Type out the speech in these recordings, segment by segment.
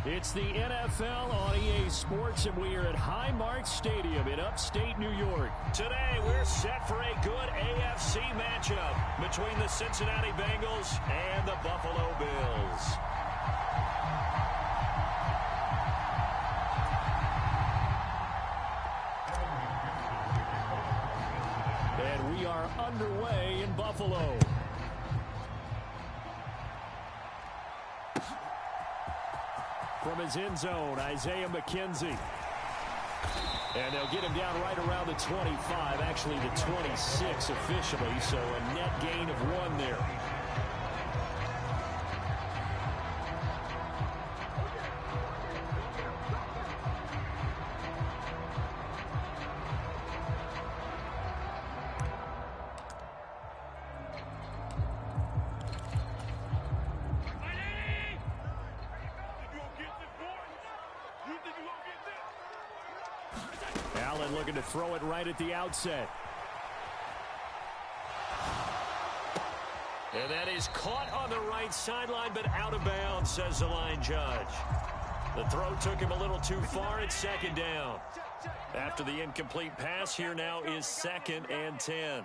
It's the NFL on EA Sports, and we are at Highmark Stadium in upstate New York. Today, we're set for a good AFC matchup between the Cincinnati Bengals and the Buffalo Bills. And we are underway in Buffalo. From his end zone, Isaiah McKenzie. And they'll get him down right around the 25, actually the 26 officially, so a net gain of 1 there. Allen looking to throw it right at the outset. And that is caught on the right sideline, but out of bounds, says the line judge. The throw took him a little too far at second down. After the incomplete pass, here now is 2nd and 10.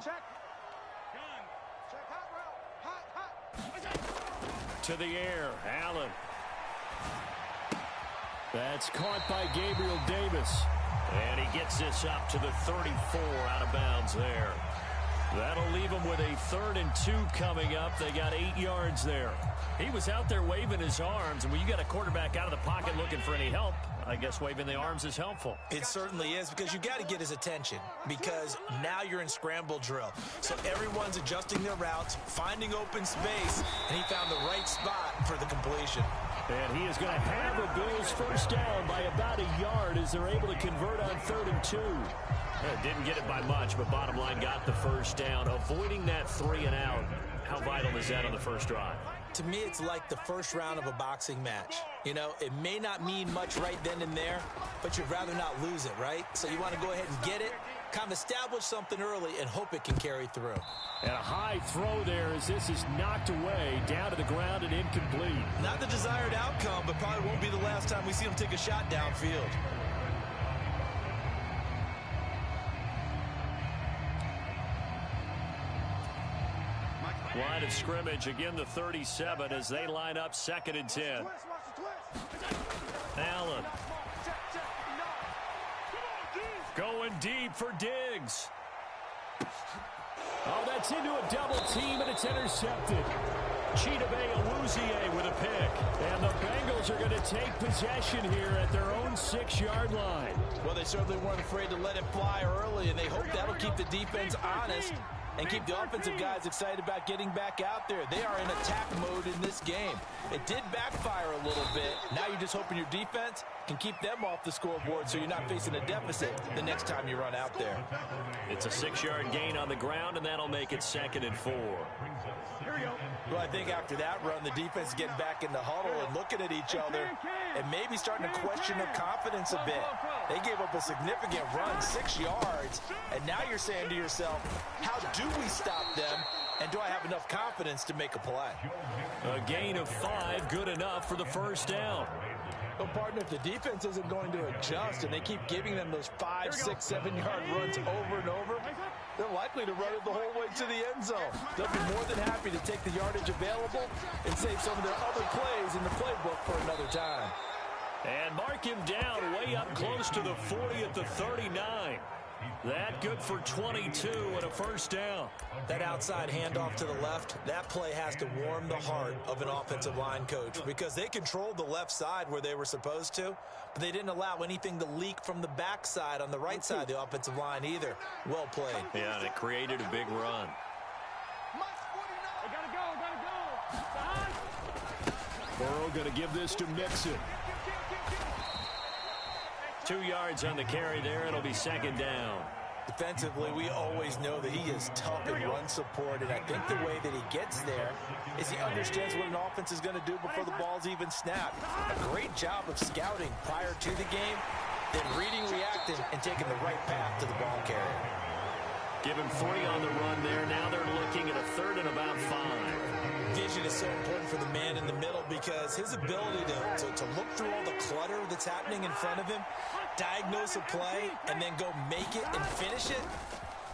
To the air, Allen. That's caught by Gabriel Davis. And he gets this up to the 34 out of bounds there. That'll leave him with a 3rd and 2 coming up. They got 8 yards there. He was out there waving his arms, and when you got a quarterback out of the pocket looking for any help, I guess waving the arms is helpful. It certainly is, because you got to get his attention, because now you're in scramble drill. So everyone's adjusting their routes, finding open space, and he found the right spot for the completion. And he is going to have a Bills first down by about a yard as they're able to convert on 3rd and 2. Didn't get it by much, but bottom line got the first down. Avoiding that 3 and out, how vital is that on the first drive? To me, it's like the first round of a boxing match. You know, it may not mean much right then and there, but you'd rather not lose it, right? So you want to go ahead and get it, kind of establish something early, and hope it can carry through. And a high throw there as this is knocked away, down to the ground and incomplete. Not the desired outcome, but probably won't be the last time we see him take a shot downfield. Line of scrimmage, again the 37 as they line up 2nd and 10. Allen. Going deep for Diggs. Oh, that's into a double team, and it's intercepted. Chidobe Awuzie with a pick. And the Bengals are going to take possession here at their own 6-yard line. Well, they certainly weren't afraid to let it fly early, and they hope that'll keep the defense honest and keep the offensive guys excited about getting back out there. They are in attack mode in this game. It did backfire a little bit. Now you're just hoping your defense can keep them off the scoreboard so you're not facing a deficit the next time you run out there. It's a 6-yard gain on the ground, and that'll make it 2nd and 4. Well, I think after that run, the defense is getting back in the huddle and looking at each other and maybe starting to question their confidence a bit. They gave up a significant run, 6 yards, and now you're saying to yourself, how do we stop them, and do I have enough confidence to make a play? A gain of 5, good enough for the first down. Well, partner, if the defense isn't going to adjust and they keep giving them those 5, 6, 7-yard runs over and over, they're likely to run it the whole way to the end zone. They'll be more than happy to take the yardage available and save some of their other plays in the playbook for another time. And mark him down way up close to the 40 at the 39. That good for 22 and a first down. That outside handoff to the left, that play has to warm the heart of an offensive line coach because they controlled the left side where they were supposed to, but they didn't allow anything to leak from the backside on the right side of the offensive line either. Well played. Yeah, and it created a big run. Burrow going to give this to Mixon. 2 yards on the carry there. It'll be 2nd down. Defensively, we always know that he is tough in run support, and I think the way that he gets there is he understands what an offense is going to do before the ball's even snapped. A great job of scouting prior to the game, then reading, reacting, and taking the right path to the ball carrier. Give him 3 on the run there. Now they're looking at a 3rd and about 5. Vision is so important for the man in the middle because his ability to look through all the clutter that's happening in front of him, diagnose a play, and then go make it and finish it,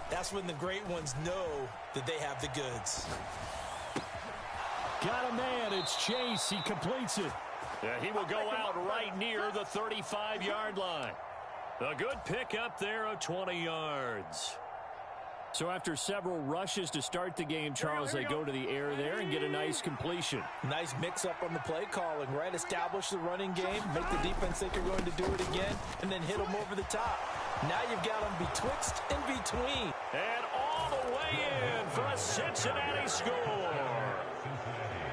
that's when the great ones know that they have the goods. Got a man. It's Chase. He completes it. Yeah, he will go out right near the 35-yard line. A good pickup there of 20 yards. So after several rushes to start the game, Charles, they go to the air there and get a nice completion. Nice mix-up on the play calling, right? Establish the running game, make the defense think you're going to do it again, and then hit them over the top. Now you've got them betwixt and between. And all the way in for a Cincinnati score.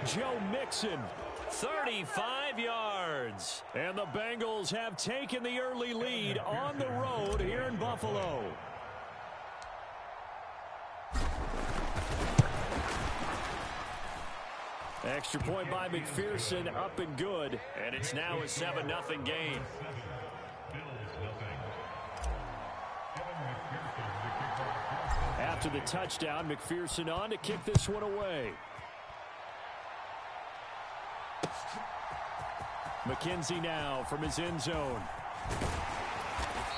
Joe Mixon, 35 yards. And the Bengals have taken the early lead on the road here in Buffalo. Extra point by McPherson, up and good. And it's now a 7-0 game. After the touchdown, McPherson on to kick this one away. McKenzie now from his end zone.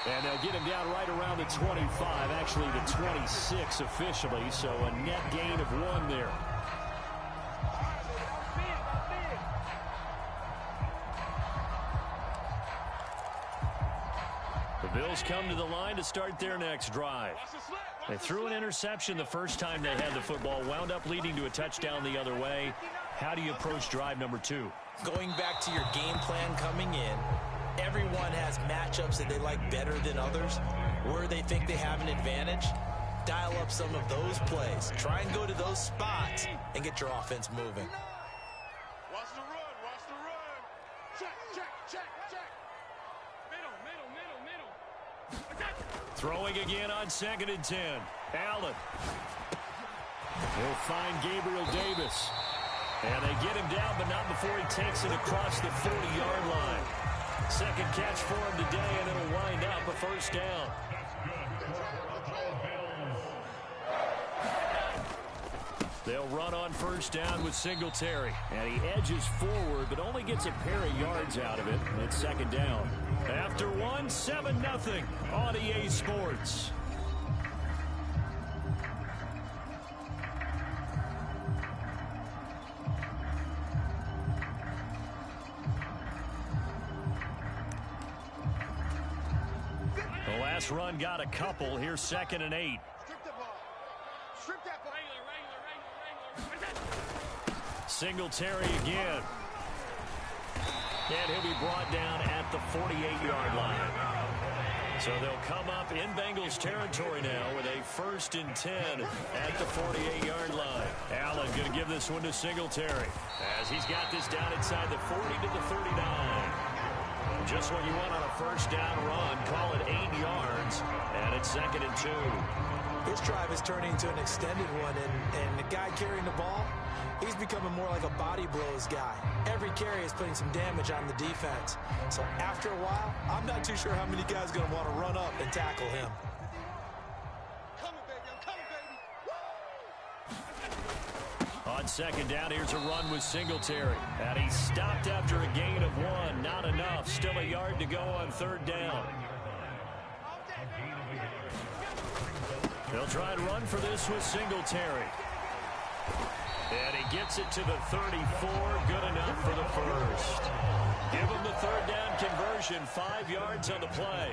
And they'll get him down right around the 25, actually the 26 officially, so a net gain of 1 there. The Bills come to the line to start their next drive. They threw an interception the first time they had the football, wound up leading to a touchdown the other way. How do you approach drive number 2? Going back to your game plan coming in, everyone has matchups that they like better than others, where they think they have an advantage. Dial up some of those plays. Try and go to those spots and get your offense moving. Watch the run, watch the run. Check, check, check, check. Middle. Throwing again on 2nd and 10. Allen. He'll find Gabriel Davis. And they get him down, but not before he takes it across the 40-yard line. Second catch for him today, and it'll wind up a first down. They'll run on first down with Singletary. And he edges forward, but only gets a pair of yards out of it. And it's second down. After 1, 7-0 on EA Sports. The last run got a couple. Here's 2nd and 8. Strip the ball. Strip that ball. Singletary again. And he'll be brought down at the 48-yard line. So they'll come up in Bengals territory now with a 1st and 10 at the 48-yard line. Allen going to give this one to Singletary as he's got this down inside the 40 to the 39. Just what you want on a first down run. Call it 8 yards, and it's 2nd and 2. This drive is turning into an extended one, and the guy carrying the ball, he's becoming more like a body blows guy. Every carry is putting some damage on the defense. So after a while, I'm not too sure how many guys are going to want to run up and tackle him. On 2nd down, here's a run with Singletary. And he stopped after a gain of 1. Not enough. Still a yard to go on 3rd down. They'll try and run for this with Singletary. And he gets it to the 34. Good enough for the first. Give him the 3rd down conversion. 5 yards on the play.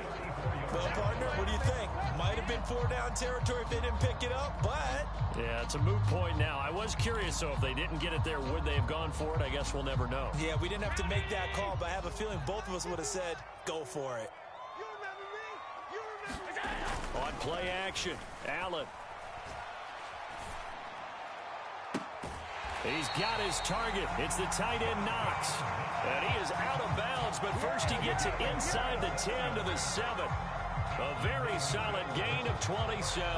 Well, partner, what do you think? Might have been 4-down territory if they didn't pick it up, but... Yeah, it's a moot point now. I was curious, so if they didn't get it there, would they have gone for it? I guess we'll never know. Yeah, we didn't have to make that call, but I have a feeling both of us would have said, go for it. You remember me? You remember me? On play action, Allen. He's got his target. It's the tight end Knox. And he is out of bounds, but first he gets it inside the 10 to the 7. A very solid gain of 27.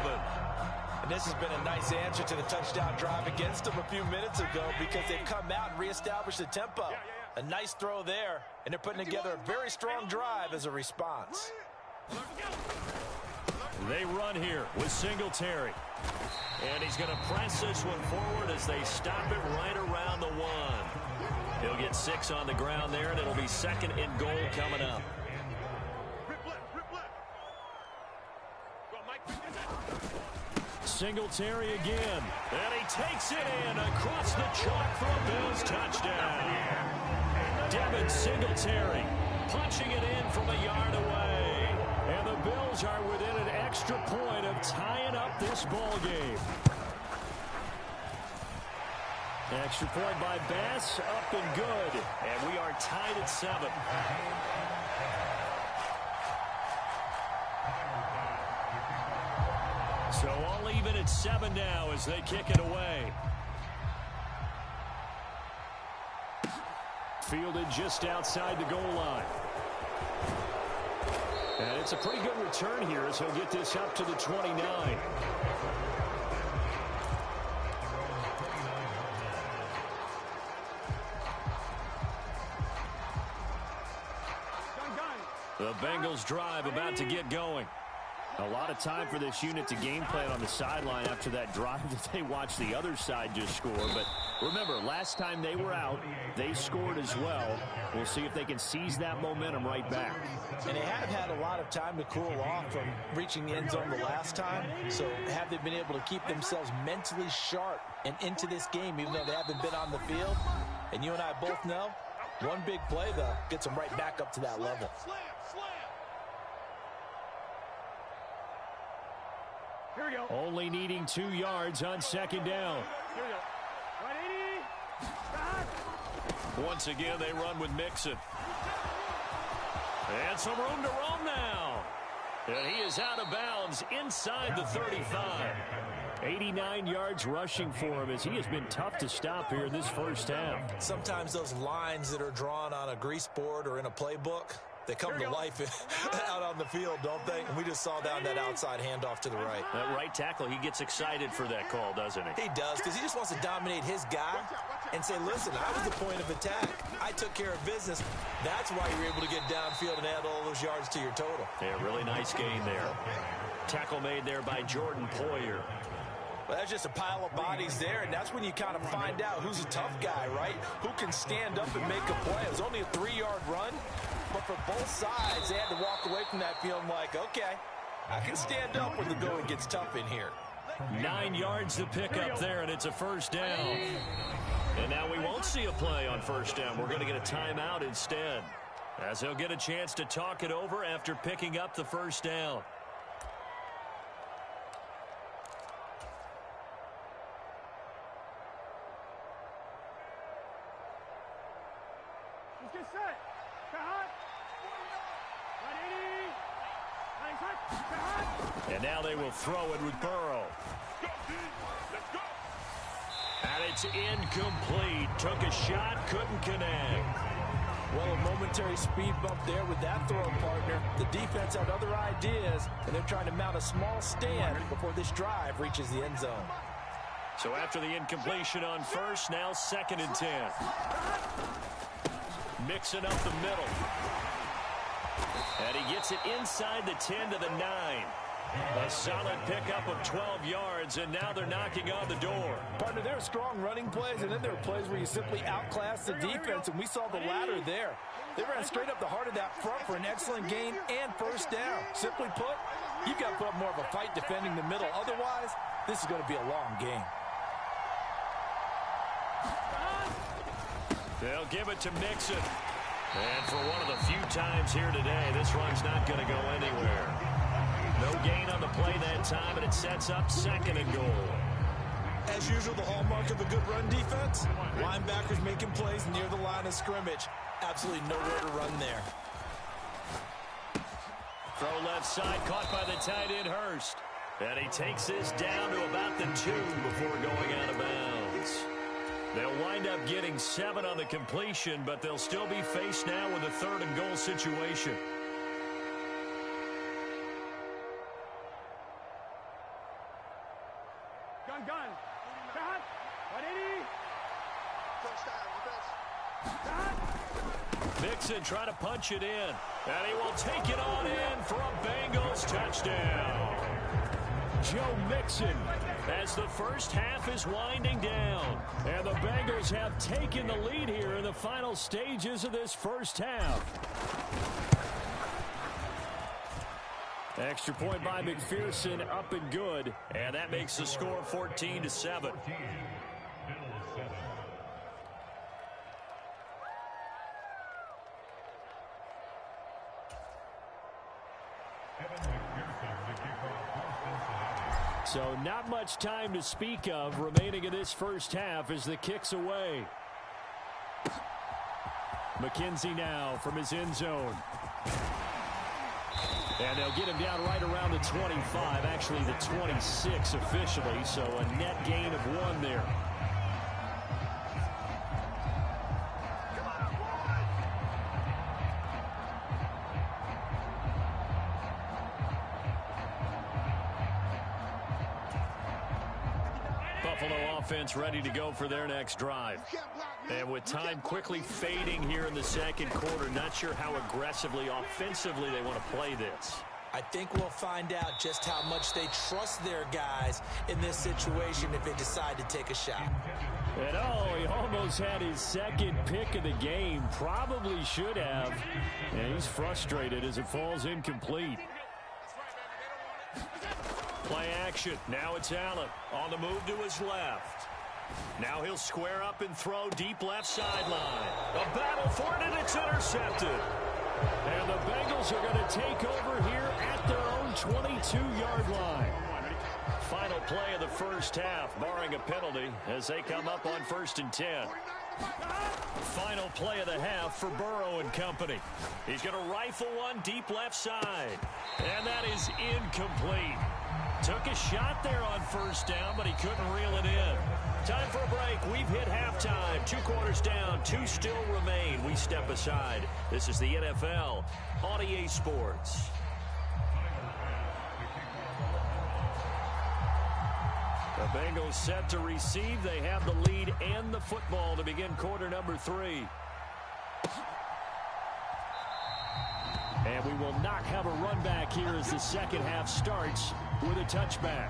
And this has been a nice answer to the touchdown drive against them a few minutes ago because they've come out and reestablished the tempo. A nice throw there, and they're putting together a very strong drive as a response. They run here with Singletary. And he's going to press this one forward as they stop it right around the 1. He'll get 6 on the ground there, and it'll be 2nd and goal coming up. Singletary again. And he takes it in across the chalk for a Bills touchdown. Devin Singletary punching it in from a yard away. And the Bills are within an extra point of tying up this ball game. Extra point by Bass, up and good. And we are tied at 7. So all even at 7 now as they kick it away. Fielded just outside the goal line. And it's a pretty good return here as he'll get this up to the 29. The Bengals drive about to get going. A lot of time for this unit to game plan on the sideline after that drive that they watched the other side just score. But remember, last time they were out, they scored as well. We'll see if they can seize that momentum right back. And they have had a lot of time to cool off from reaching the end zone the last time. So have they been able to keep themselves mentally sharp and into this game, even though they haven't been on the field? And you and I both know, one big play, though, gets them right back up to that level. Here we go. Only needing 2 yards on 2nd down. Here we go. 180. Once again, they run with Mixon. And some room to roam now. And he is out of bounds inside the 35. 89 yards rushing for him as he has been tough to stop here in this first half. Sometimes those lines that are drawn on a grease board or in a playbook, they come to life out on the field, don't they? And we just saw down that outside handoff to the right. That right tackle, he gets excited for that call, doesn't he? He does, because he just wants to dominate his guy and say, listen, I was the point of attack. I took care of business. That's why you're able to get downfield and add all those yards to your total. Yeah, really nice gain there. Tackle made there by Jordan Poyer. Well, that's just a pile of bodies there, and that's when you kind of find out who's a tough guy, right? Who can stand up and make a play. It was only a 3-yard run. But for both sides, they had to walk away from that feeling like, okay, I can stand up when the going gets tough in here. 9 yards to pick up there, and it's a first down. And now we won't see a play on first down. We're going to get a timeout instead, as he'll get a chance to talk it over after picking up the first down. Let's get set. And now they will throw it with Burrow. And it's incomplete. Took a shot, couldn't connect. Well, a momentary speed bump there with that throw partner. The defense had other ideas, and they're trying to mount a small stand before this drive reaches the end zone. So after the incompletion on first, now 2nd and 10. Mixing up the middle. And he gets it inside the 10 to the 9. A solid pickup of 12 yards, and now they're knocking on the door. Partner, there are strong running plays, and then there are plays where you simply outclass the defense, and we saw the latter there. They ran straight up the heart of that front for an excellent gain and first down. Simply put, you've got to put up more of a fight defending the middle. Otherwise, this is going to be a long game. They'll give it to Mixon. And for one of the few times here today, this run's not going to go anywhere. No gain on the play that time, and it sets up 2nd and goal. As usual, the hallmark of a good run defense, linebackers making plays near the line of scrimmage. Absolutely nowhere to run there. Throw left side, caught by the tight end Hurst. And he takes this down to about the 2 before going out of bounds. They'll wind up getting 7 on the completion, but they'll still be faced now with a 3rd and goal situation. Gun. Shot. 180. Shot. Mixon trying to punch it in. And he will take it on in for a Bengals touchdown. Joe Mixon as the first half is winding down. And the Bengals have taken the lead here in the final stages of this first half. Extra point by McPherson, up and good. And that makes the score 14-7. So not much time to speak of remaining in this first half as the kick's away. McKenzie now from his end zone. And they'll get him down right around the 25, actually the 26 officially, so a net gain of 1 there. Buffalo offense ready to go for their next drive. And with time quickly fading here in the second quarter, not sure how aggressively, offensively they want to play this. I think we'll find out just how much they trust their guys in this situation if they decide to take a shot. And he almost had his second pick of the game. Probably should have. And he's frustrated as it falls incomplete. Play action. Now it's Allen on the move to his left. Now he'll square up and throw deep left sideline. A battle for it, and it's intercepted. And the Bengals are going to take over here at their own 22-yard line. Final play of the first half, barring a penalty, as they come up on 1st and 10. Final play of the half for Burrow and company. He's going to rifle one deep left side. And that is incomplete. Took a shot there on 1st down, but he couldn't reel it in. Time for a break. We've hit halftime. 2 quarters down. 2 still remain. We step aside. This is the NFL on EA Sports. The Bengals set to receive. They have the lead and the football to begin quarter number 3. And we will not have a run back here as the second half starts with a touchback.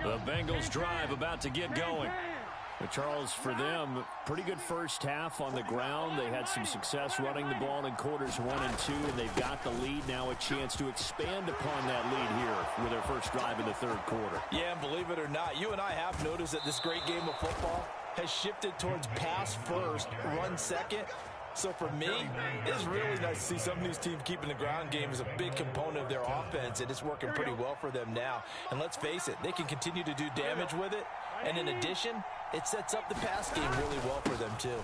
The Bengals drive about to get going. But Charles, for them, pretty good first half on the ground. They had some success running the ball in quarters 1 and 2, and they've got the lead. Now a chance to expand upon that lead here with their first drive in the 3rd quarter. Yeah, and believe it or not, you and I have noticed that this great game of football has shifted towards pass first, run second. So for me, it's really nice to see some of these teams keeping the ground game as a big component of their offense, and it's working pretty well for them now. And let's face it, they can continue to do damage with it. And in addition, it sets up the pass game really well for them too.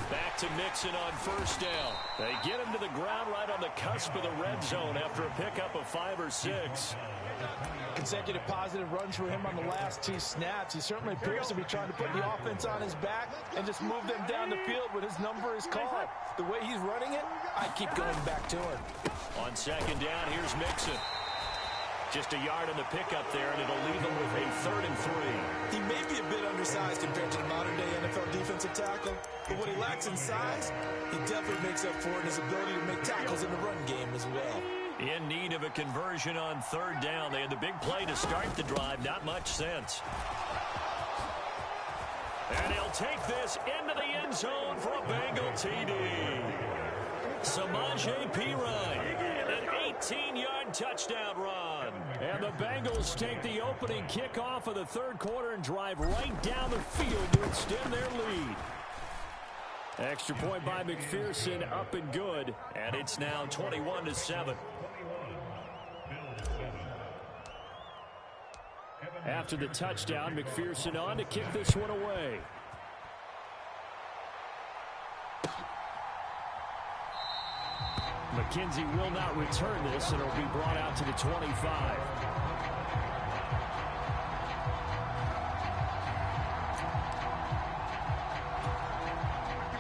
Back to Mixon on 1st down. They get him to the ground right on the cusp of the red zone after a pickup of 5 or 6. Consecutive positive runs for him on the last 2 snaps. He certainly appears to be trying to put the offense on his back and just move them down the field when his number is called. The way he's running it, I keep going back to him. On 2nd down, here's Mixon. Just a yard in the pickup there, and it'll leave him with a 3rd and 3. He may be a bit undersized compared to the modern-day NFL defensive tackle, but what he lacks in size, he definitely makes up for it in his ability to make tackles in the run game as well. In need of a conversion on 3rd down. They had the big play to start the drive. Not much sense. And he'll take this into the end zone for a Bengal TD. Samaje Perine, an 18-yard touchdown run. And the Bengals take the opening kickoff of the 3rd quarter and drive right down the field to extend their lead. Extra point by McPherson, up and good. And it's now 21-7. After the touchdown, McPherson on to kick this one away. McKenzie will not return this, and it'll be brought out to the 25.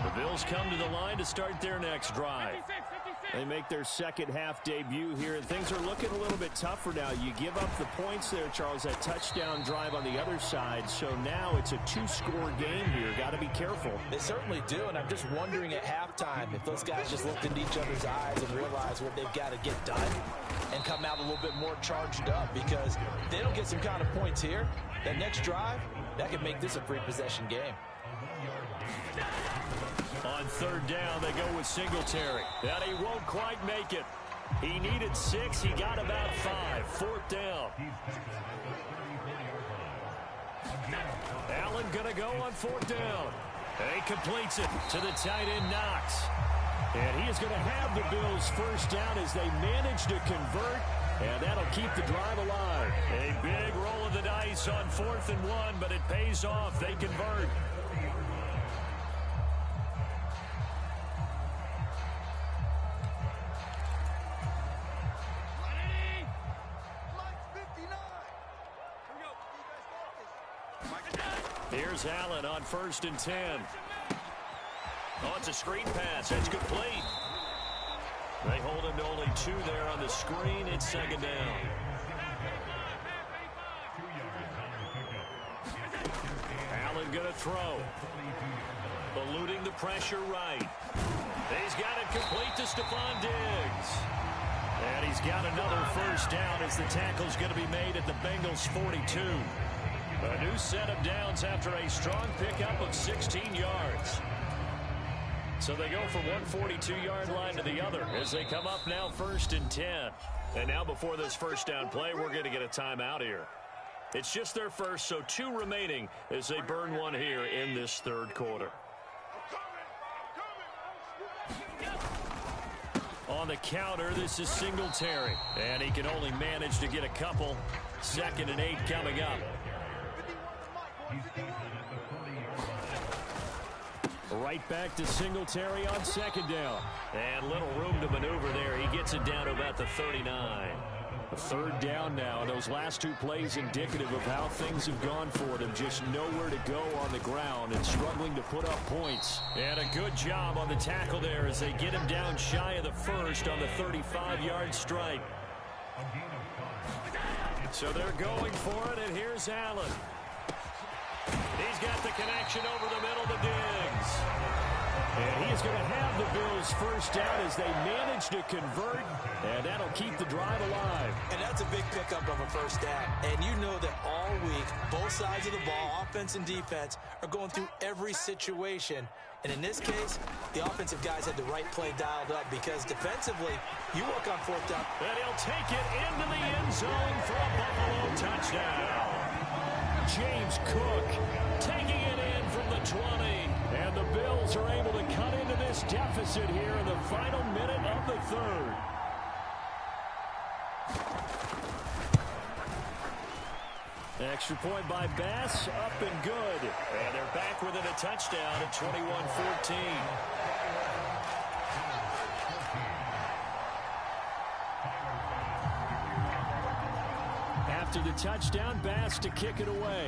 The Bills come to the line to start their next drive. They make their second half debut here, and things are looking a little bit tougher now. You give up the points there, Charles, that touchdown drive on the other side. So now it's a two-score game here. Got to be careful. They certainly do, and I'm just wondering at halftime if those guys just looked into each other's eyes and realized what they've got to get done and come out a little bit more charged up, because if they don't get some kind of points here, that next drive, that could make this a free possession game. On third down, they go with Singletary. And he won't quite make it. He needed 6. He got about 5. Fourth down. Allen going to go on fourth down. And he completes it to the tight end, Knox. And he is going to have the Bills first down as they manage to convert. And that'll keep the drive alive. A big roll of the dice on 4th and 1, but it pays off. They convert. Here's Allen on 1st and 10. Oh, it's a screen pass. It's complete. They hold him to only 2 there on the screen. It's second down. Allen going to throw. Eluding the pressure right. He's got it complete to Stephon Diggs. And he's got another first down as the tackle's going to be made at the Bengals' 42. A new set of downs after a strong pickup of 16 yards. So they go from one 42-yard line to the other as they come up now 1st and 10. And now before this first down play, we're going to get a timeout here. It's just their first, so 2 remaining as they burn one here in this third quarter. On the counter, this is Singletary. And he can only manage to get a couple. 2nd and 8 coming up. Right back to Singletary on 2nd down. And little room to maneuver there. He gets it down to about the 39. A 3rd down now. And those last 2 plays indicative of how things have gone for them. Just nowhere to go on the ground and struggling to put up points. And a good job on the tackle there as they get him down shy of the 1st on the 35-yard strike. So they're going for it, and here's Allen. He's got the connection over the middle to Diggs. And he is going to have the Bills first down as they manage to convert, and that'll keep the drive alive. And that's a big pickup of a first down. And you know that all week, both sides of the ball, offense and defense, are going through every situation. And in this case, the offensive guys had the right play dialed up, because defensively, you work on 4th down. And he'll take it into the end zone for a Buffalo touchdown. James Cook taking it in from the 20. And the Bills are able to cut into this deficit here in the final minute of the third. Extra point by Bass, up and good. And they're back within a touchdown at 21-14. After the touchdown, Bass to kick it away.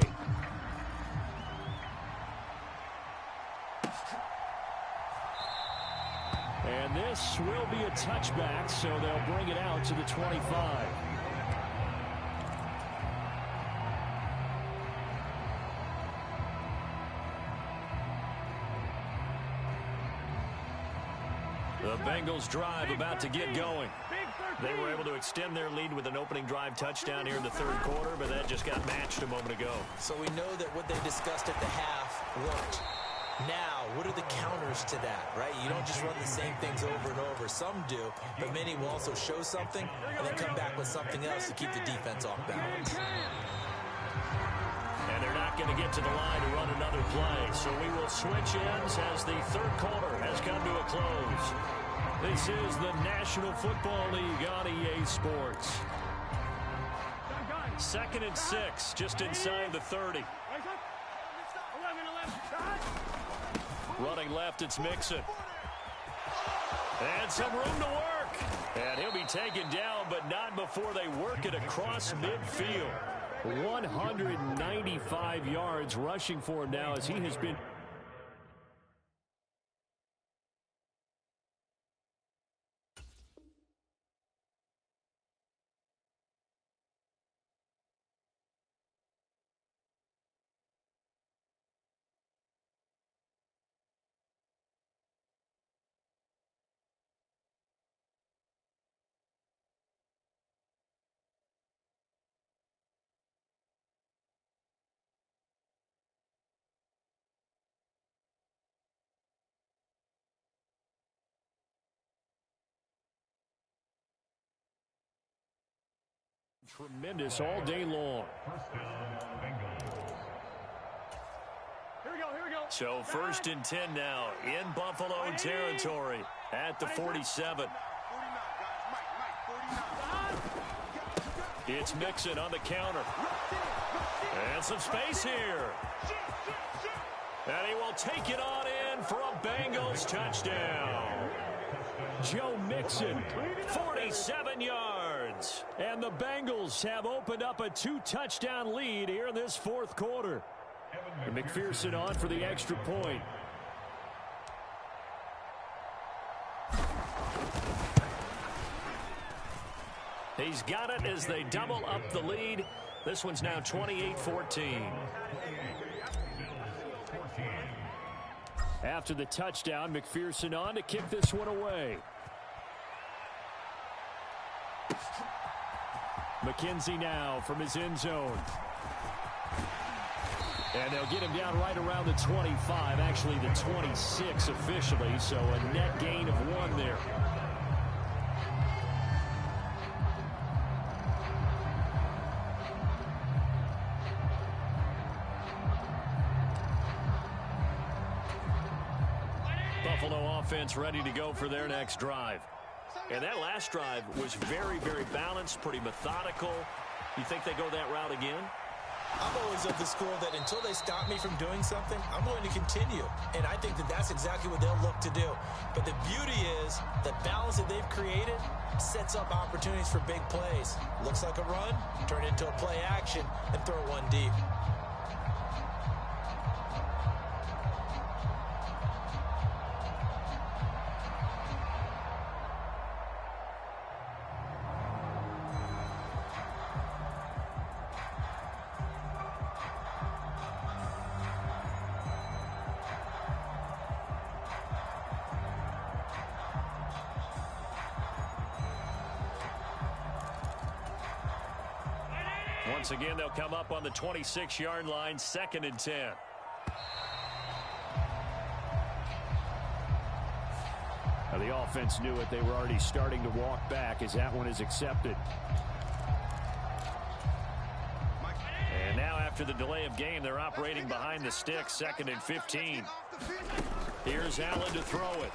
And this will be a touchback, so they'll bring it out to the 25. The Bengals drive about to get going. They were able to extend their lead with an opening drive touchdown here in the third quarter, but that just got matched a moment ago. So we know that what they discussed at the half worked. Now, what are the counters to that, right? You don't just run the same things over and over. Some do, but many will also show something and then come back with something else to keep the defense off balance. And they're not going to get to the line to run another play, so we will switch ends as the third quarter has come to a close. This is the National Football League on EA Sports. 2nd and 6, just inside the 30. Running left, it's Mixon. And some room to work. And he'll be taken down, but not before they work it across midfield. 195 yards rushing for him now as he has been tremendous all day long. So 1st and 10 now in Buffalo territory at the 47. It's Mixon on the counter. And some space here. And he will take it on in for a Bengals touchdown. Joe Mixon, 47 yards. and the Bengals have opened up a 2-touchdown lead here in this 4th quarter. And McPherson on for the extra point. He's got it as they double up the lead. This one's now 28-14. After the touchdown, McPherson on to kick this one away. McKenzie now from his end zone. And they'll get him down right around the 25, actually the 26 officially, so a net gain of 1 there. Buffalo offense ready to go for their next drive. And that last drive was very, very balanced, pretty methodical. You think they go that route again? I'm always of the school that until they stop me from doing something, I'm going to continue. And I think that that's exactly what they'll look to do. But the beauty is the balance that they've created sets up opportunities for big plays. Looks like a run, turn it into a play action, and throw one deep. Once again, they'll come up on the 26-yard line, 2nd and 10. Now the offense knew it. They were already starting to walk back as that one is accepted. And now after the delay of game, they're operating behind the sticks, 2nd and 15. Here's Allen to throw it.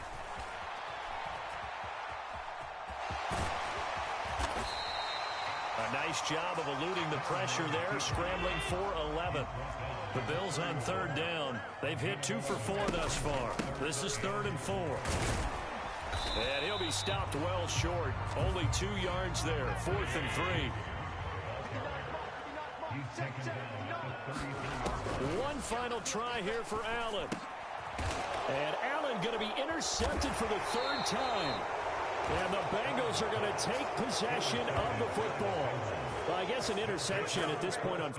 A nice job of eluding the pressure there, scrambling for 11. The Bills on 3rd down. They've hit 2 for 4 thus far. This is 3rd and 4. And he'll be stopped well short. Only 2 yards there, 4th and 3. One final try here for Allen. And Allen going to be intercepted for the 3rd time. And the Bengals are going to take possession of the football. Well, I guess an interception at this point on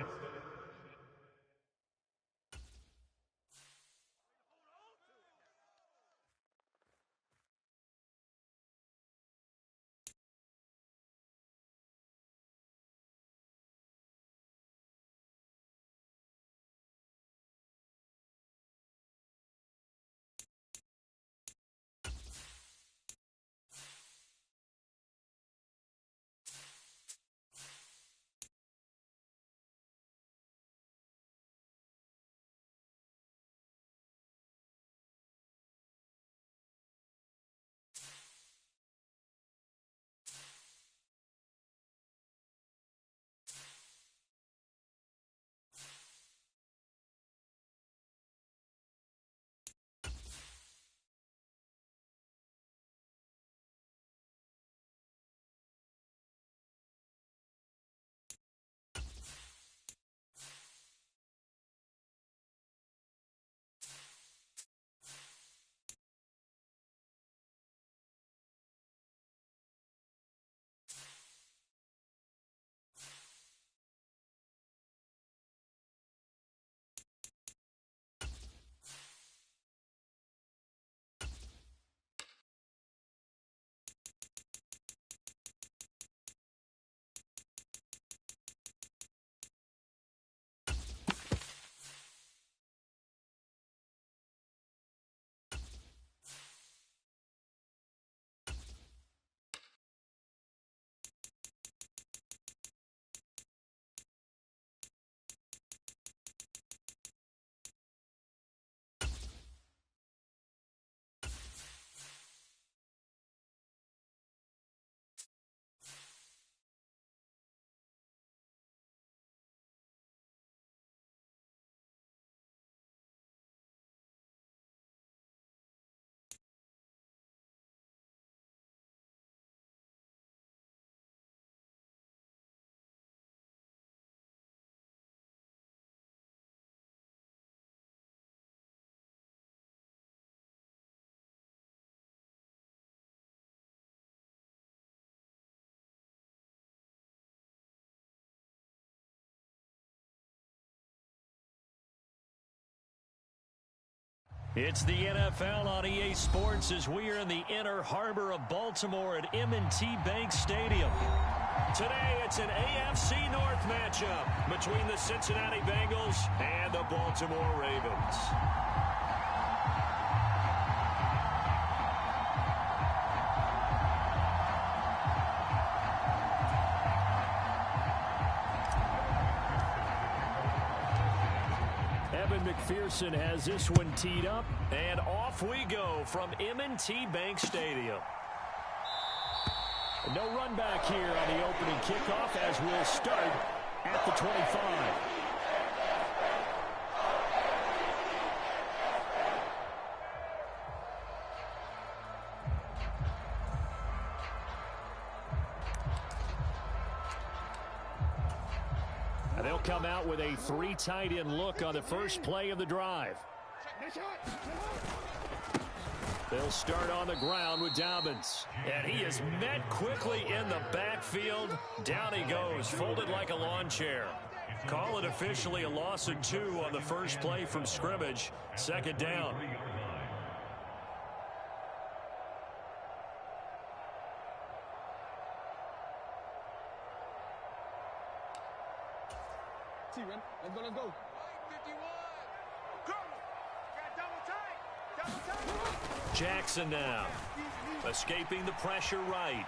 It's the NFL on EA Sports as we are in the inner harbor of Baltimore at M&T Bank Stadium. Today, it's an AFC North matchup between the Cincinnati Bengals and the Baltimore Ravens. McPherson has this one teed up, and off we go from M&T Bank Stadium. No run back here on the opening kickoff as we'll start at the 25. They'll come out with a 3 tight end look on the first play of the drive. They'll start on the ground with Dobbins. And he is met quickly in the backfield. Down he goes, folded like a lawn chair. Call it officially a loss of 2 on the first play from scrimmage. Second down. Let's go. Jackson now. Escaping the pressure right.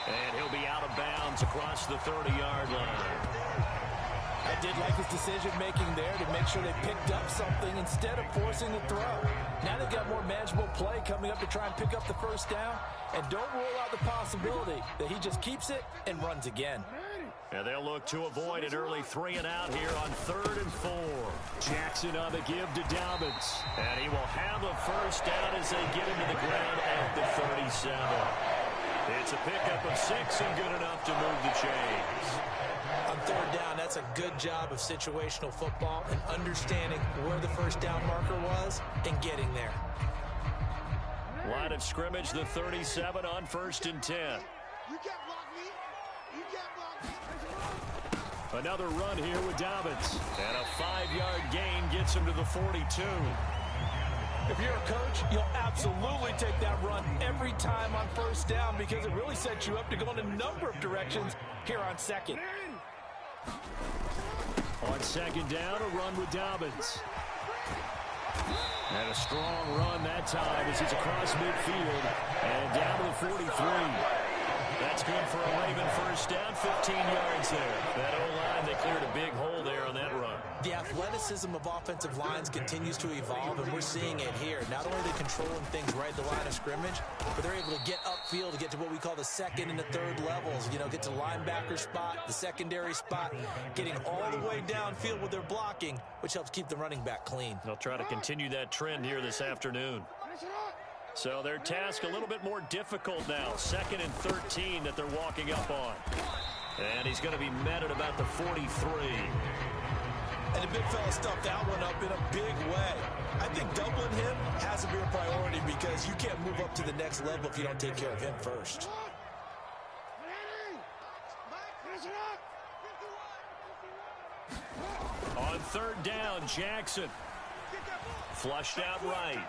And he'll be out of bounds across the 30-yard line. I did like his decision-making there to make sure they picked up something instead of forcing the throw. Now they've got more manageable play coming up to try and pick up the first down. And don't rule out the possibility that he just keeps it and runs again. And they'll look to avoid an early 3 and out here on 3rd and 4. Jackson on the give to Dobbins. And he will have a first down as they get him to the ground at the 37. It's a pickup of 6 and good enough to move the chains. On 3rd down, that's a good job of situational football and understanding where the first down marker was and getting there. Line of scrimmage, the 37 on 1st and 10. You can't block me. You can't block me. Another run here with Dobbins. And a 5-yard gain gets him to the 42. If you're a coach, you'll absolutely take that run every time on first down because it really sets you up to go in a number of directions here on 2nd. On 2nd down, a run with Dobbins. And a strong run that time as he's across midfield and down to the 43. That's good for a Raven first down, 15 yards there. That O-line, they cleared a big hole there on that run. The athleticism of offensive lines continues to evolve, and we're seeing it here. Not only are they controlling things right at the line of scrimmage, but they're able to get upfield to get to what we call the 2nd and the 3rd levels. You know, get to the linebacker spot, the secondary spot, getting all the way downfield with their blocking, which helps keep the running back clean. They'll try to continue that trend here this afternoon. So their task a little bit more difficult now. 2nd and 13 that they're walking up on. And he's going to be met at about the 43. And the big fella stuffed that one up in a big way. I think doubling him has to be a priority because you can't move up to the next level if you don't take care of him first. On 3rd down, Jackson. Flushed out right.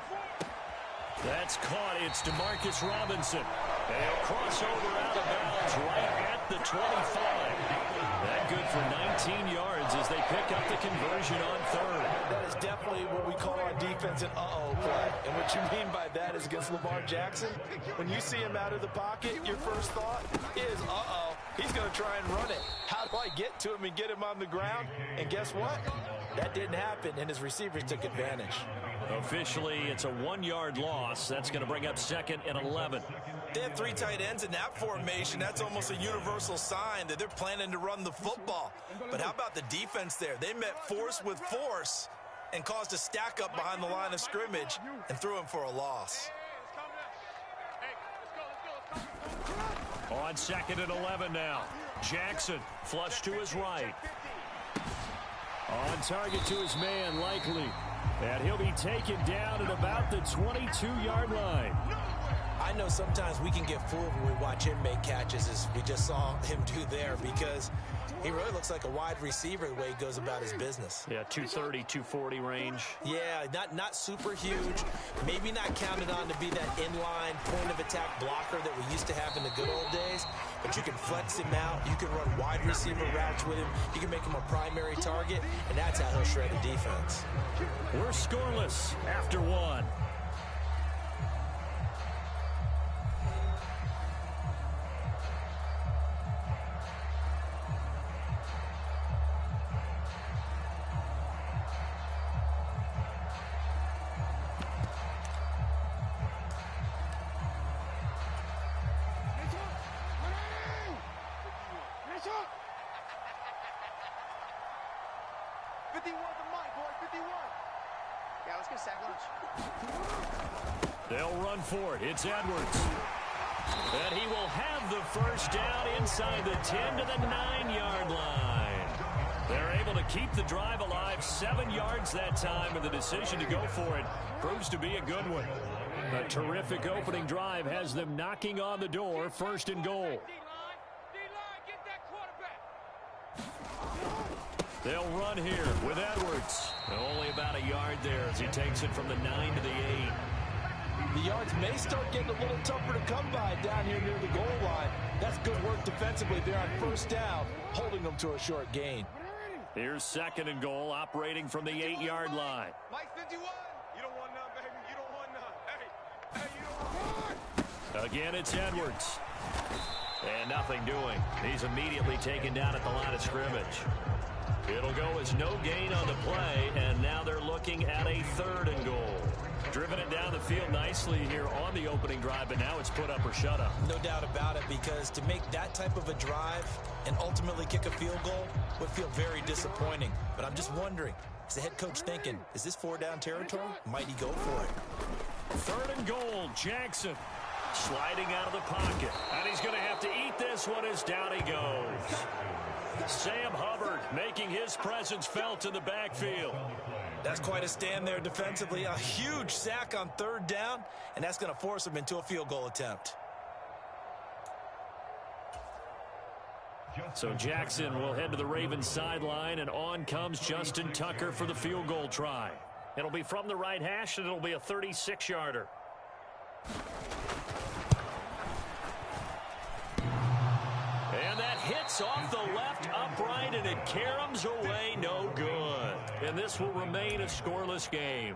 That's caught. It's Demarcus Robinson. And he'll cross over out of bounds right at the 25. That good for 19 yards as they pick up the conversion on 3rd. That is definitely what we call on defense an uh-oh play. And what you mean by that is against Lamar Jackson, when you see him out of the pocket, your first thought is, uh-oh, he's going to try and run it. How do I get to him and get him on the ground? And guess what? That didn't happen, and his receivers took advantage. Officially, it's a 1-yard loss. That's going to bring up 2nd and 11. They have 3 tight ends in that formation. That's almost a universal sign that they're planning to run the football. But how about the defense there? They met force with force and caused a stack up behind the line of scrimmage and threw him for a loss. On 2nd and 11 now. Jackson flush to his right. On target to his man, Likely. And he'll be taken down at about the 22-yard line. I I know sometimes we can get fooled when we watch him make catches, as we just saw him do there, because he really looks like a wide receiver the way he goes about his business. Yeah, 230, 240 range. Yeah, not super huge. Maybe not counted on to be that inline point-of-attack blocker that we used to have in the good old days. But you can flex him out. You can run wide receiver routes with him. You can make him a primary target, and that's how he'll shred the defense. We're scoreless after one. They'll run for it. It's Edwards. And he will have the first down inside the 10 to the 9-yard line. They're able to keep the drive alive, 7 yards that time, and the decision to go for it proves to be a good one. A terrific opening drive has them knocking on the door, 1st and goal. They'll run here with Edwards. Only about a yard there as he takes it from the 9 to the 8. The yards may start getting a little tougher to come by down here near the goal line. That's good work defensively there on 1st down, holding them to a short gain. Here's 2nd and goal, operating from the 8-yard line. Mike 51. You don't want none, baby. You don't want none. Hey, you don't want. Again, it's Edwards. And nothing doing. He's immediately taken down at the line of scrimmage. It'll go as no gain on the play, and now they're looking at a 3rd and goal. Driven it down the field nicely here on the opening drive, but now it's put up or shut up. No doubt about it, because to make that type of a drive and ultimately kick a field goal would feel very disappointing. But I'm just wondering, is the head coach thinking, is this 4-down territory? Might he go for it? 3rd and goal, Jackson sliding out of the pocket. And he's going to have to eat this one as down he goes. Sam Hubbard making his presence felt in the backfield. That's quite a stand there defensively. A huge sack on 3rd down, and that's going to force him into a field goal attempt. So Jackson will head to the Ravens sideline, and on comes Justin Tucker for the field goal try. It'll be from the right hash, and it'll be a 36-yarder. And that hits off the left upright, and it caroms away no good. And this will remain a scoreless game.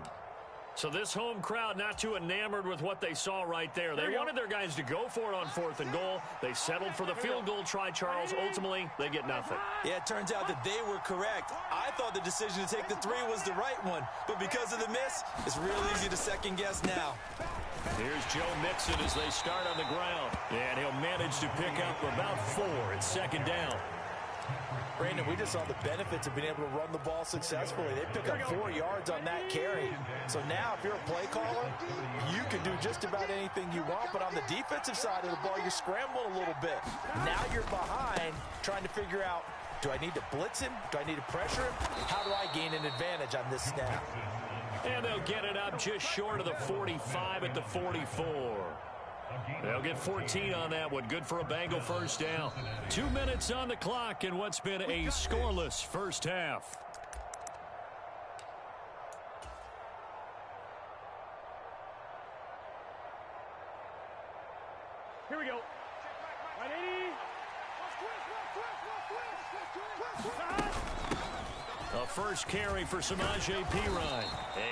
So this home crowd not too enamored with what they saw right there. They wanted their guys to go for it on 4th and goal. They settled for the field goal try, Charles. Ultimately, they get nothing. Yeah, it turns out that they were correct. I thought the decision to take the 3 was the right one. But because of the miss, it's real easy to second guess now. Here's Joe Mixon as they start on the ground. And he'll manage to pick up about 4 at 2nd down. Brandon, we just saw the benefits of being able to run the ball successfully. They pick up 4 yards on that carry. So now, if you're a play caller, you can do just about anything you want. But on the defensive side of the ball, you're scrambling a little bit. Now you're behind, trying to figure out, do I need to blitz him? Do I need to pressure him? How do I gain an advantage on this snap? And they'll get it up just short of the 45 at the 44. They'll get 14 on that one. Good for a Bengal 1st down. 2 minutes on the clock in what's been a scoreless first half. Here we go. 180. A first carry for Samaje Perine.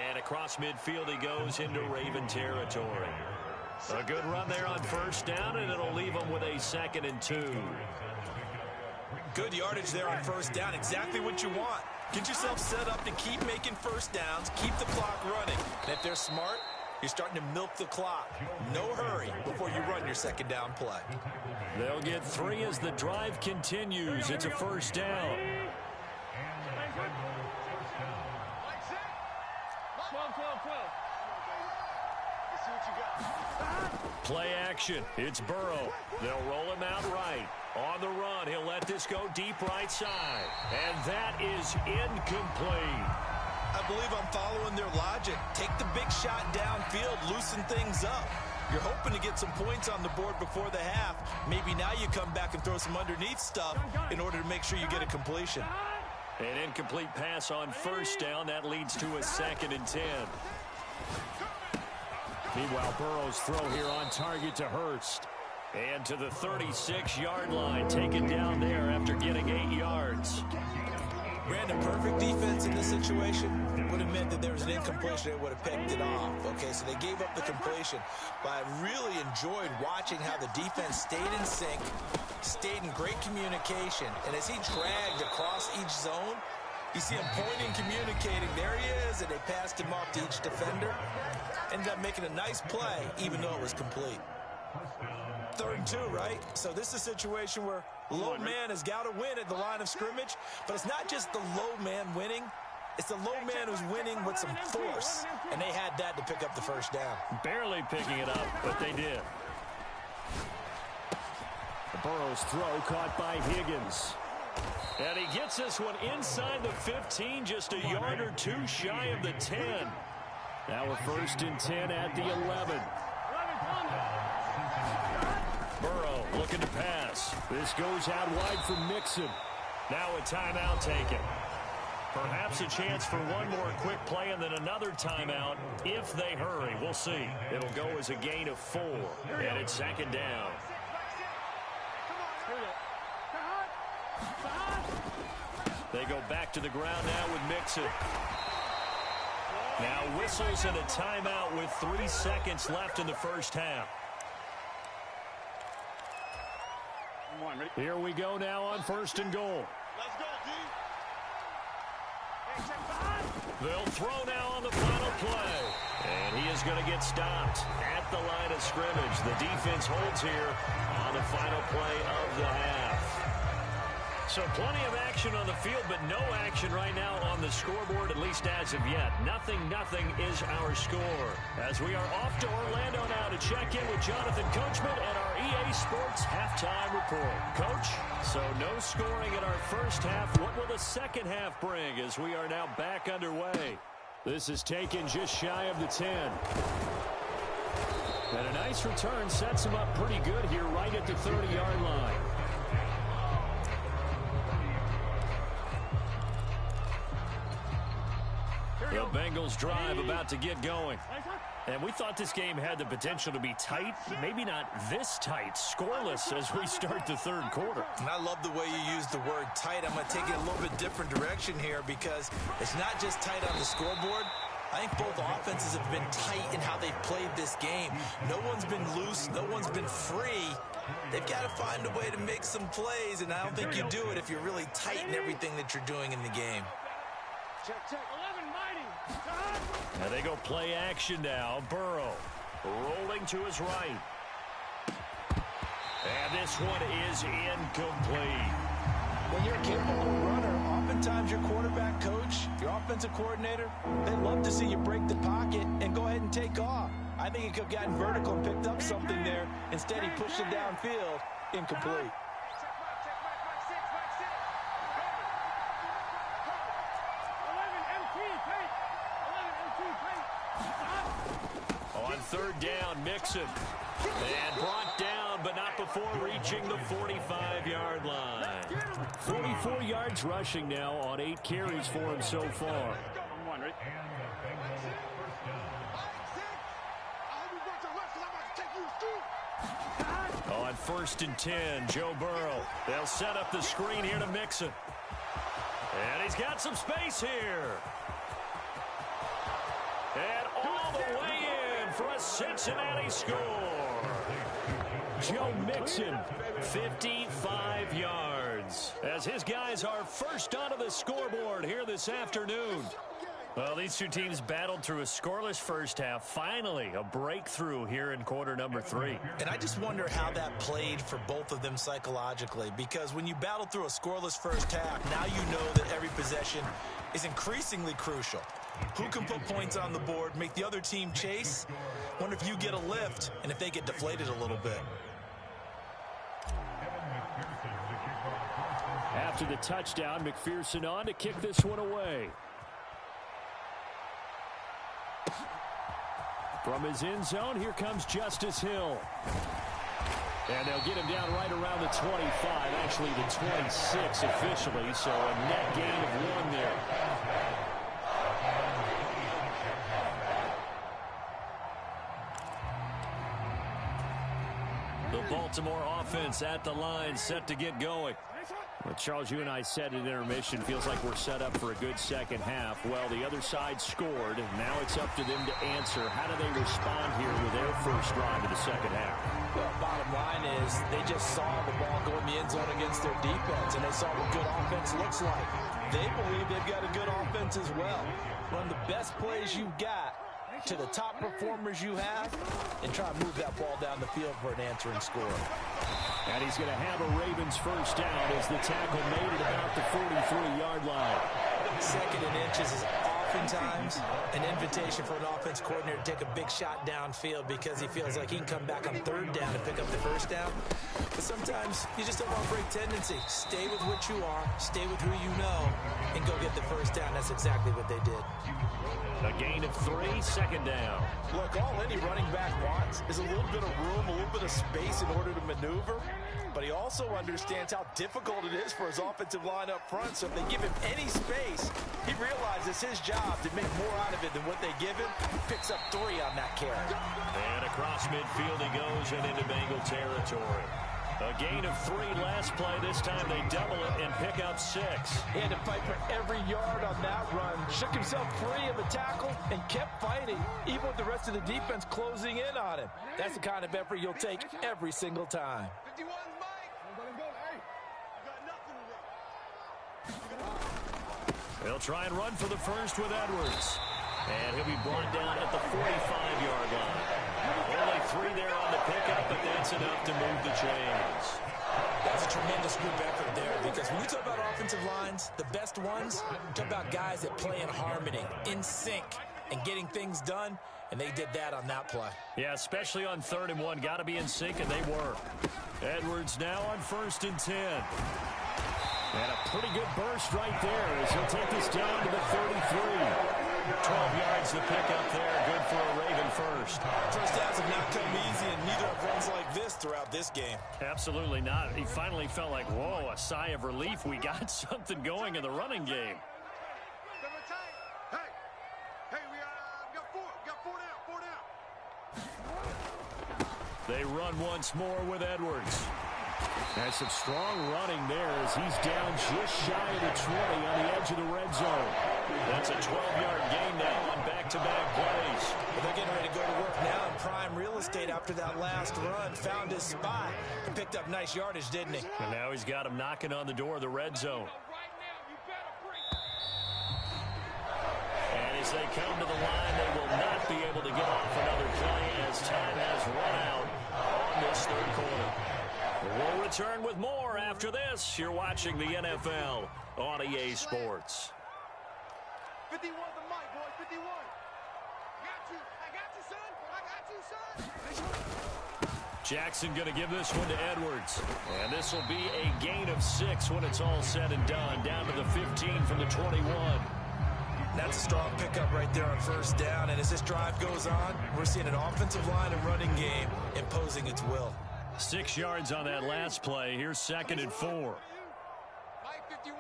And across midfield he goes into Raven territory. A good run there on 1st down, and it'll leave them with a 2nd and 2. Good yardage there on 1st down. Exactly what you want. Get yourself set up to keep making 1st downs, keep the clock running. And if they're smart, you're starting to milk the clock. No hurry before you run your 2nd down play. They'll get 3 as the drive continues. It's a 1st down. 12. Play action. It's Burrow. They'll roll him out right. On the run, he'll let this go deep right side. And that is incomplete. I believe I'm following their logic. Take the big shot downfield, loosen things up. You're hoping to get some points on the board before the half. Maybe now you come back and throw some underneath stuff in order to make sure you get a completion. An incomplete pass on first down. That leads to a 2nd and 10. Meanwhile, Burrow's throw here on target to Hurst. And to the 36-yard line, taken down there after getting 8 yards. Brandon, perfect defense in this situation would have meant that there was an incompletion. They would have picked it off. Okay, so they gave up the completion. But I really enjoyed watching how the defense stayed in sync, stayed in great communication. And as he dragged across each zone, you see him pointing, communicating. There he is, and they passed him off to each defender. Ended up making a nice play, even though it was complete. 3rd and 2, right? So this is a situation where low man has got to win at the line of scrimmage, but it's not just the low man winning. It's the low man who's winning with some force, and they had that to pick up the first down. Barely picking it up, but they did. The Burrow's throw caught by Higgins. And he gets this one inside the 15, just a yard or two shy of the 10. Now a 1st and 10 at the 11. Burrow looking to pass. This goes out wide for Mixon. Now a timeout taken. Perhaps a chance for one more quick play and then another timeout if they hurry. We'll see. It'll go as a gain of 4. And it's 2nd down. They go back to the ground now with Mixon. Now whistles and a timeout with 3 seconds left in the first half. Here we go now on 1st and goal. Let's go, D. They'll throw now on the final play. And he is going to get stopped at the line of scrimmage. The defense holds here on the final play of the half. So plenty of action on the field, but no action right now on the scoreboard, at least as of yet. 0-0 is our score. As we are off to Orlando now to check in with Jonathan Coachman and our EA Sports halftime report. Coach, so no scoring in our first half. What will the second half bring as we are now back underway? This is taken just shy of the 10. And a nice return sets him up pretty good here right at the 30-yard line. The Bengals drive about to get going. And we thought this game had the potential to be tight, maybe not this tight, scoreless as we start the 3rd quarter. And I love the way you use the word tight. I'm going to take it a little bit different direction here because it's not just tight on the scoreboard. I think both offenses have been tight in how they've played this game. No one's been loose. No one's been free. They've got to find a way to make some plays, and I don't think you do it if you're really tight in everything that you're doing in the game. Check. 11 mighty. And they go play action now. Burrow rolling to his right. And this one is incomplete. When you're a capable runner, oftentimes your quarterback coach, your offensive coordinator, they love to see you break the pocket and go ahead and take off. I think he could have gotten vertical and picked up something there. Instead, he pushed it downfield. Incomplete. On 3rd down, Mixon. And brought down, but not before reaching the 45-yard line. 44 yards rushing now on 8 carries for him so far. On 1st and 10, Joe Burrow. They'll set up the screen here to Mixon. And he's got some space here. And all the way in for a Cincinnati score. Joe Mixon, 55 yards. As his guys are first onto the scoreboard here this afternoon. Well, these two teams battled through a scoreless first half. Finally, a breakthrough here in quarter number 3. And I just wonder how that played for both of them psychologically. Because when you battle through a scoreless first half, now you know that every possession is increasingly crucial. Who can put points on the board, make the other team chase? Wonder if you get a lift and if they get deflated a little bit. After the touchdown, McPherson on to kick this one away. From his end zone, here comes Justice Hill. And they'll get him down right around the 25, actually the 26 officially, so a net gain of 1 there. The Baltimore offense at the line, set to get going. Well, Charles, you and I said at intermission, feels like we're set up for a good second half. Well, the other side scored. Now it's up to them to answer. How do they respond here with their first drive of the second half? Well, bottom line is they just saw the ball go in the end zone against their defense, and they saw what good offense looks like. They believe they've got a good offense as well. Run the best plays you've got to the top performers you have, and try to move that ball down the field for an answering score. And he's going to have a Ravens first down as the tackle made at about the 43-yard line. Second and inches is oftentimes an invitation for an offense coordinator to take a big shot downfield because he feels like he can come back on third down and pick up the first down. But sometimes you just don't want to break tendency. Stay with what you are, stay with who you know, and go get the first down. That's exactly what they did. A gain of 3, second down. Look, all any running back wants is a little bit of room, a little bit of space in order to maneuver. But he also understands how difficult it is for his offensive line up front. So if they give him any space, he realizes his job to make more out of it than what they give him. Picks up 3 on that carry. And across midfield he goes and into Bengal territory. A gain of 3 last play. This time they double it and pick up 6. He had to fight for every yard on that run. Shook himself free of the tackle and kept fighting, even with the rest of the defense closing in on him. That's the kind of effort you'll take every single time. 51's Mike. Don't let him go. Hey, you got nothing to do. They'll try and run for the first with Edwards. And he'll be brought down at the 45-yard line. Only 3 there on the pickup, but that's enough to move the chains. That's a tremendous group effort there, because when you talk about offensive lines, the best ones, talk about guys that play in harmony, in sync, and getting things done, and they did that on that play. Yeah, especially on 3rd and 1. Got to be in sync, and they were. Edwards now on 1st and 10. And a pretty good burst right there as he'll take this down to the 33. 12 yards to pick up there. Good for a Raven first. First downs have not come easy, and neither have runs like this throughout this game. Absolutely not. He finally felt like, whoa, a sigh of relief. We got something going in the running game. Hey, we got 4 down. They run once more with Edwards. And some strong running there as he's down just shy of the 20 on the edge of the red zone. That's a 12-yard gain now on back-to-back plays. Well, they're getting ready to go to work now in prime real estate after that last run. Found his spot and picked up nice yardage, didn't he? And now he's got him knocking on the door of the red zone. And as they come to the line, they will not be able to get off another play as time has run out on this 3rd quarter. We'll return with more after this. You're watching the NFL on EA Sports. 51's the mic, boy. 51. I got you, son. Jackson going to give this one to Edwards. And this will be a gain of 6 when it's all said and done. Down to the 15 from the 21. That's a strong pickup right there on 1st down. And as this drive goes on, we're seeing an offensive line and running game imposing its will. 6 yards on that last play. Here's 2nd and 4. Mike 51.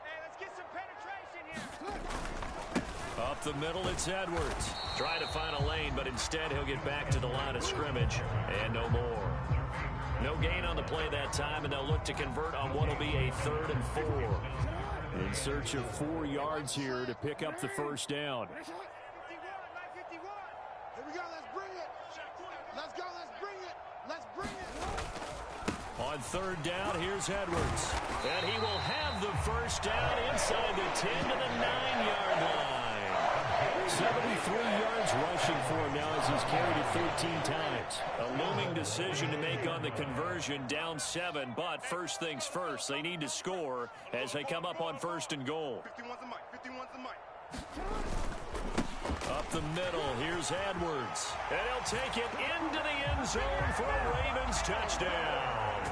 Hey, let's get some penetration here. Up the middle, it's Edwards. Trying to find a lane, but instead he'll get back to the line of scrimmage. And no more. No gain on the play that time, and they'll look to convert on what will be a 3rd and 4. In search of 4 yards here to pick up the first down. 51. Here we go. Let's bring it. Let's go. Let's bring it. On 3rd down, here's Edwards. And he will have the first down inside the 10 to the 9-yard line. 73 yards rushing for him now as he's carried it 13 times. A looming decision to make on the conversion, down 7. But first things first, they need to score as they come up on 1st and goal. 51's the mic. Up the middle, here's Edwards. And he'll take it into the end zone for a Ravens touchdown.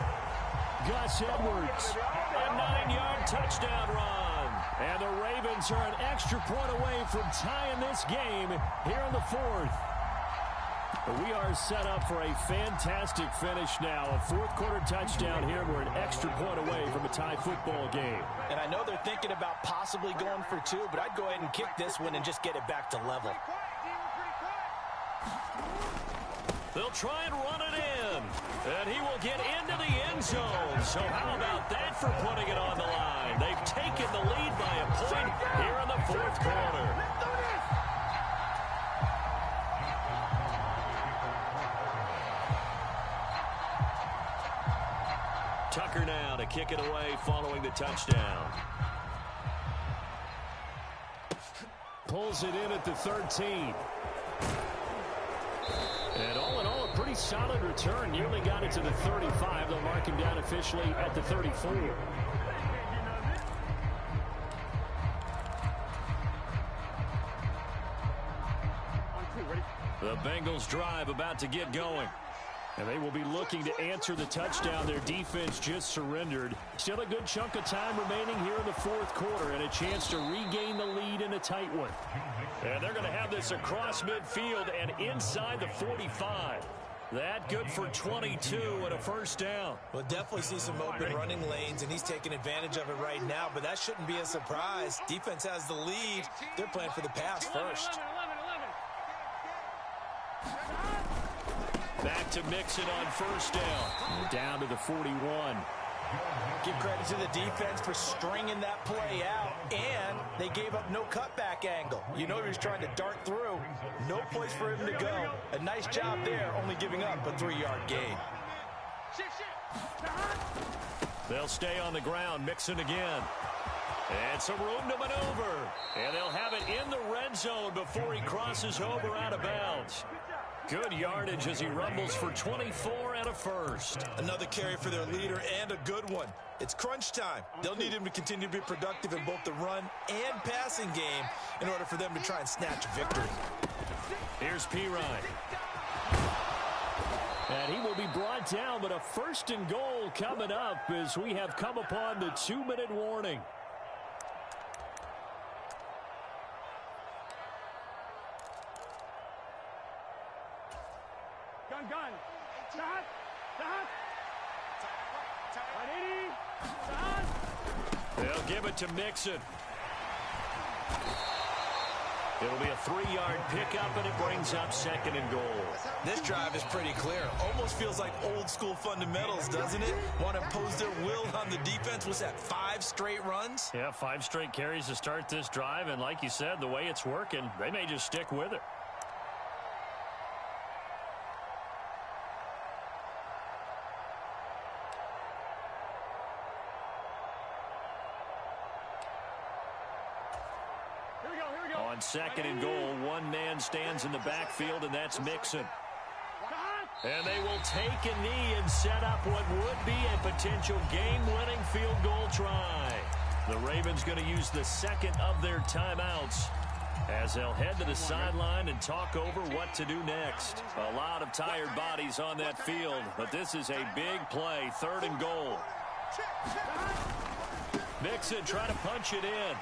Gus Edwards, a 9-yard touchdown run. And the Ravens Ravens are an extra point away from tying this game here in the fourth. We are set up for a fantastic finish now. A fourth-quarter touchdown here. We're an extra point away from a tie football game. And I know they're thinking about possibly going for two, but I'd go ahead and kick this one and just get it back to level. They'll try and run it in. And he will get into the end zone. So how about that for putting it on the line? They've taken the lead by a point here in the fourth quarter. Tucker now to kick it away following the touchdown. Pulls it in at the 13. And all in all, a pretty solid return. Nearly got it to the 35. They'll mark him down officially at the 34. The Bengals drive about to get going. And they will be looking to answer the touchdown their defense just surrendered. Still a good chunk of time remaining here in the fourth quarter and a chance to regain the lead in a tight one. And they're going to have this across midfield and inside the 45. That good for 22 and a first down. We'll definitely see some open running lanes, and he's taking advantage of it right now, but that shouldn't be a surprise. Defense has the lead. They're playing for the pass first. Back to Mixon on first down. Down to the 41. Give credit to the defense for stringing that play out, and they gave up no cutback angle. You know he was trying to dart through. No place for him to go. A nice job there, only giving up a 3-yard gain. They'll stay on the ground. Mixon again. And some room to maneuver. And they'll have it in the red zone before he crosses over out of bounds. Good yardage as he rumbles for 24 and a first. Another carry for their leader and a good one. It's crunch time. They'll need him to continue to be productive in both the run and passing game in order for them to try and snatch a victory. Here's Pirine. And he will be brought down, but a first and goal coming up as we have come upon the 2-minute warning. Gun. Stop. They'll give it to Mixon. It'll be a 3-yard pickup, and it brings up second and goal. This drive is pretty clear. Almost feels like old school fundamentals, doesn't it? Want to impose their will on the defense. Was that 5 straight runs? Yeah, 5 straight carries to start this drive, and like you said, the way it's working, they may just stick with it. On second and goal, one man stands in the backfield, and that's Mixon. And they will take a knee and set up what would be a potential game-winning field goal try. The Ravens going to use the second of their timeouts as they'll head to the sideline and talk over what to do next. A lot of tired bodies on that field, but this is a big play, third and goal. Mixon trying to punch it in.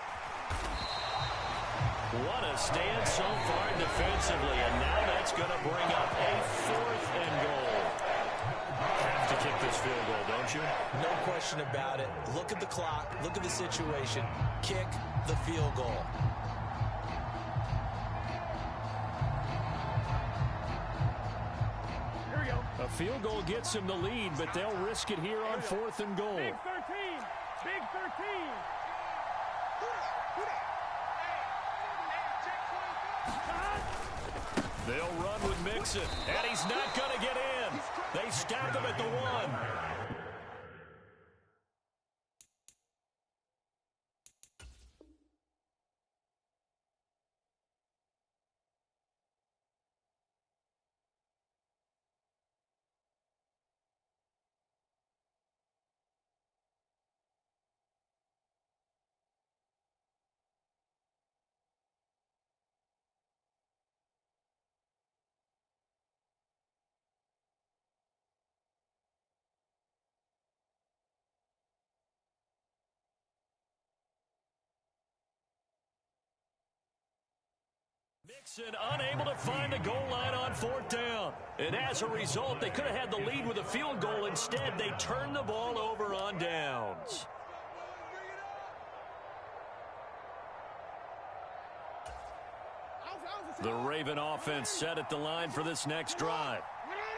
What a stand so far defensively, and now that's going to bring up a fourth and goal. Have to kick this field goal, don't you? No question about it. Look at the clock. Look at the situation. Kick the field goal. Here we go. A field goal gets them the lead, but they'll risk it here on fourth and goal. Big 13. Big 13. They'll run with Mixon, and he's not going to get in. They stack him at the 1. Mixon unable to find the goal line on 4th down. And as a result, they could have had the lead with a field goal. Instead, they turned the ball over on downs. The Raven offense set at the line for this next drive.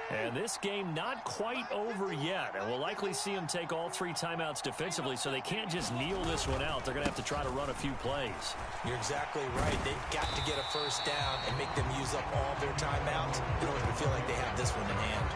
And this game not quite over yet. And we'll likely see them take all 3 timeouts defensively, so they can't just kneel this one out. They're going to have to try to run a few plays. You're exactly right. They've got to get a first down and make them use up all their timeouts in order to feel like they have this one in hand.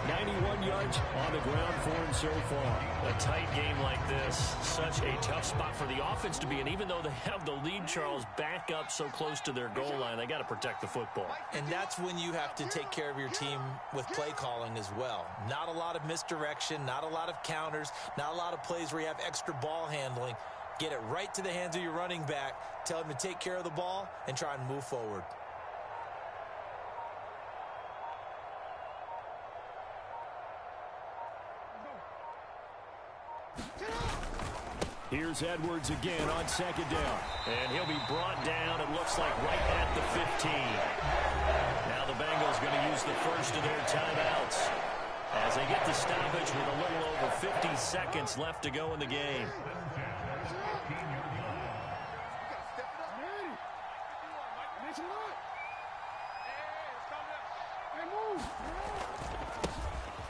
91 yards on the ground for him so far. A tight game like this, such a tough spot for the offense to be in. Even though they have the lead, Charles, back up so close to their goal line, they got to protect the football. And that's when you have to take care of your team with play calling as well. Not a lot of misdirection, not a lot of counters, not a lot of plays where you have extra ball handling. Get it right to the hands of your running back, tell him to take care of the ball, and try and move forward. Here's Edwards again on 2nd down. And he'll be brought down, it looks like, right at the 15. Now the Bengals going to use the first of their timeouts as they get the stoppage with a little over 50 seconds left to go in the game.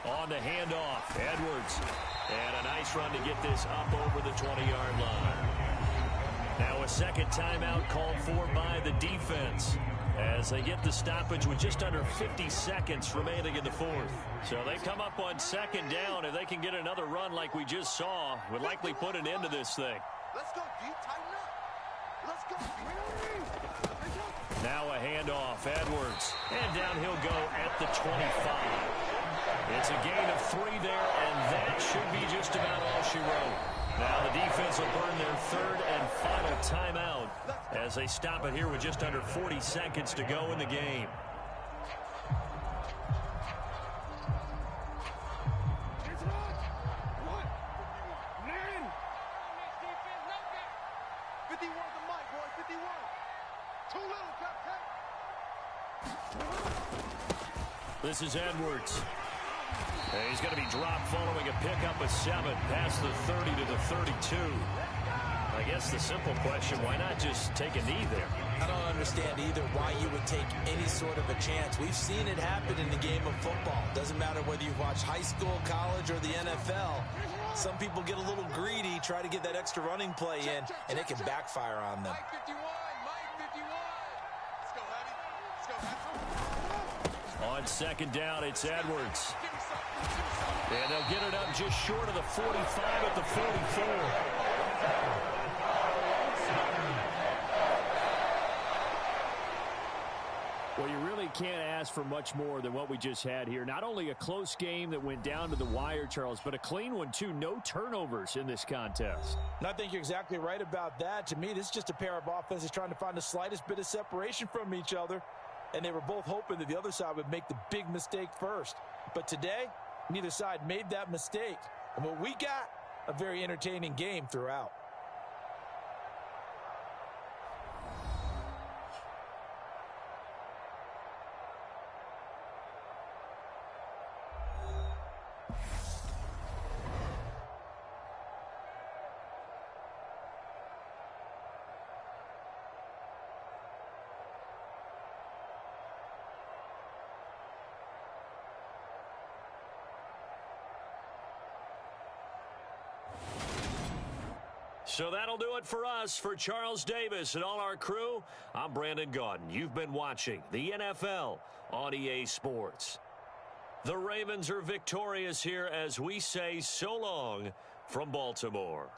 On the handoff, Edwards. And a nice run to get this up over the 20-yard line. Now a second timeout called for by the defense as they get the stoppage with just under 50 seconds remaining in the 4th. So they come up on 2nd down. If they can get another run like we just saw, would likely put an end to this thing. Let's go, D. Tighten up. Let's go, D. Now a handoff, Edwards. And down he'll go at the 25. It's a gain of 3 there, and that should be just about all she wrote. Now the defense will burn their 3rd and final timeout as they stop it here with just under 40 seconds to go in the game. This is Edwards. And he's going to be dropped following a pickup of 7 past the 30 to the 32. I guess the simple question, why not just take a knee there? I don't understand either why you would take any sort of a chance. We've seen it happen in the game of football. Doesn't matter whether you've watched high school, college, or the NFL. Some people get a little greedy, try to get that extra running play in, and it can backfire on them. Mike 51, Mike 51. Let's go, Hattie. Let's go, Hattie. On 2nd down, it's Edwards. And they'll get it up just short of the 45 at the 44. Well, you really can't ask for much more than what we just had here. Not only a close game that went down to the wire, Charles, but a clean one, too. No turnovers in this contest. And I think you're exactly right about that. To me, this is just a pair of offenses trying to find the slightest bit of separation from each other. And they were both hoping that the other side would make the big mistake first. But today, neither side made that mistake. And what we got, a very entertaining game throughout. So that'll do it for us. For Charles Davis and all our crew, I'm Brandon Gaudin. You've been watching the NFL on EA Sports. The Ravens are victorious here as we say so long from Baltimore.